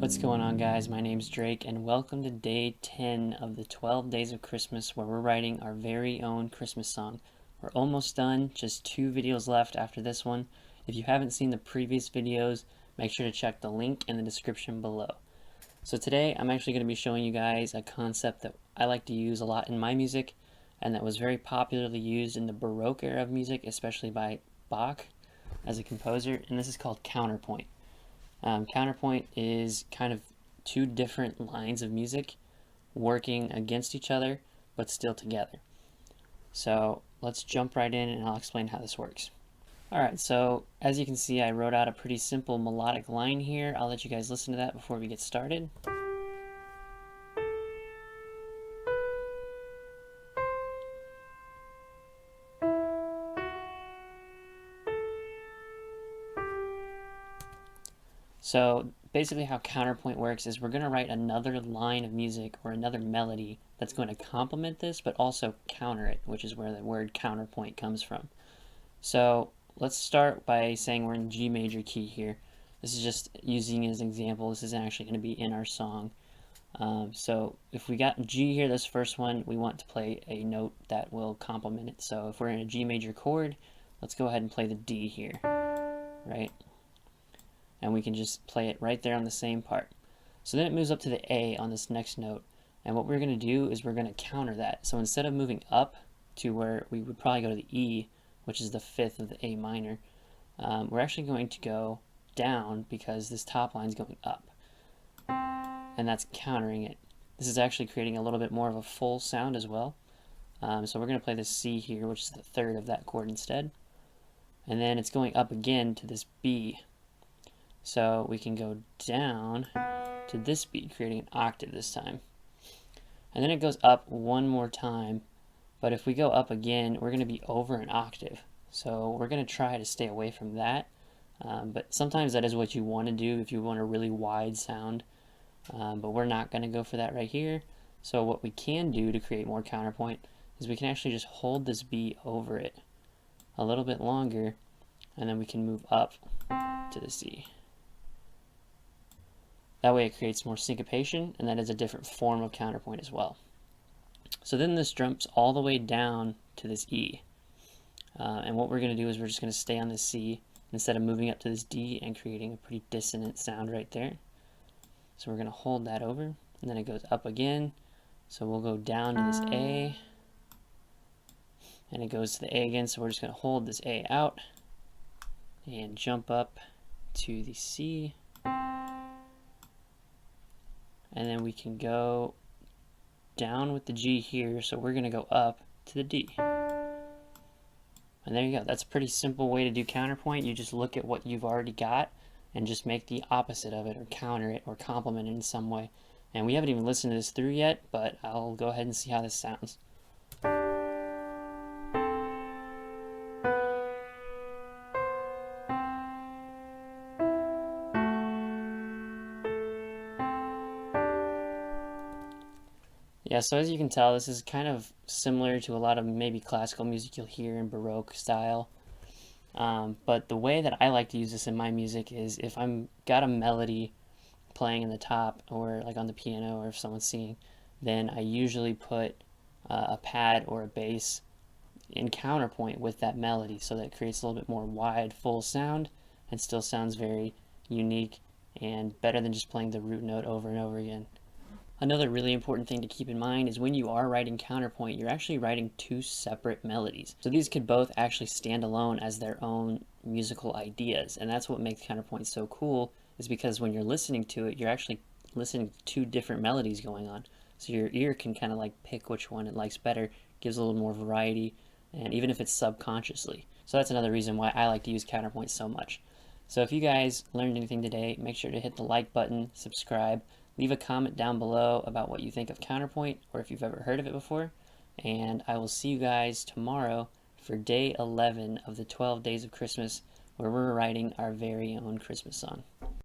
What's going on, guys? My name's Drake and welcome to day 10 of the 12 days of Christmas, where we're writing our very own Christmas song. We're almost done, just 2 videos left after this one. If you haven't seen the previous videos, make sure to check the link in the description below. So today I'm actually going to be showing you guys a concept that I like to use a lot in my music and that was very popularly used in the Baroque era of music, especially by Bach as a composer, and this is called counterpoint. Counterpoint is kind of 2 different lines of music working against each other but still together. So let's jump right in and I'll explain how this works. Alright, so as you can see, I wrote out a pretty simple melodic line here. I'll let you guys listen to that before we get started. So basically how counterpoint works is we're going to write another line of music or another melody that's going to complement this but also counter it, which is where the word counterpoint comes from. So let's start by saying we're in G major key here. This is just using it as an example. This isn't actually going to be in our song. So if we got G here, this first one, we want to play a note that will complement it. So if we're in a G major chord, let's go ahead and play the D here, right? And we can just play it right there on the same part. So then it moves up to the A on this next note, and what we're going to do is we're going to counter that. So instead of moving up to where we would probably go to the E, which is the 5th of the A minor, we're actually going to go down because this top line is going up, and that's countering it. This is actually creating a little bit more of a full sound as well. So we're going to play this C here, which is the 3rd of that chord instead, and then it's going up again to this B. So we can go down to this beat, creating an octave this time. And then it goes up one more time, but if we go up again, we're going to be over an octave. So we're going to try to stay away from that. But sometimes that is what you want to do if you want a really wide sound. But we're not going to go for that right here. So what we can do to create more counterpoint is we can actually just hold this B over it a little bit longer, and then we can move up to the C. That way it creates more syncopation, and that is a different form of counterpoint as well. So then this jumps all the way down to this E. And what we're going to do is we're just going to stay on this C instead of moving up to this D and creating a pretty dissonant sound right there. So we're going to hold that over, and then it goes up again. So we'll go down to this A, and it goes to the A again, so we're just going to hold this A out and jump up to the C. And then we can go down with the G here, so we're going to go up to the D. And there you go. That's a pretty simple way to do counterpoint. You just look at what you've already got and just make the opposite of it, or counter it, or complement it in some way. And we haven't even listened to this through yet, but I'll go ahead and see how this sounds. Yeah, so as you can tell, this is kind of similar to a lot of maybe classical music you'll hear in Baroque style. But the way that I like to use this in my music is if I'm got a melody playing in the top, or like on the piano, or if someone's singing, then I usually put a pad or a bass in counterpoint with that melody, so that it creates a little bit more wide, full sound and still sounds very unique and better than just playing the root note over and over again. Another really important thing to keep in mind is when you are writing counterpoint, you're actually writing 2 separate melodies. So these could both actually stand alone as their own musical ideas, and that's what makes counterpoint so cool, is because when you're listening to it, you're actually listening to 2 different melodies going on. So your ear can kind of like pick which one it likes better, gives a little more variety, and even if it's subconsciously. So that's another reason why I like to use counterpoint so much. So if you guys learned anything today, make sure to hit the like button, subscribe, leave a comment down below about what you think of counterpoint, or if you've ever heard of it before. And I will see you guys tomorrow for day 11 of the 12 days of Christmas, where we're writing our very own Christmas song.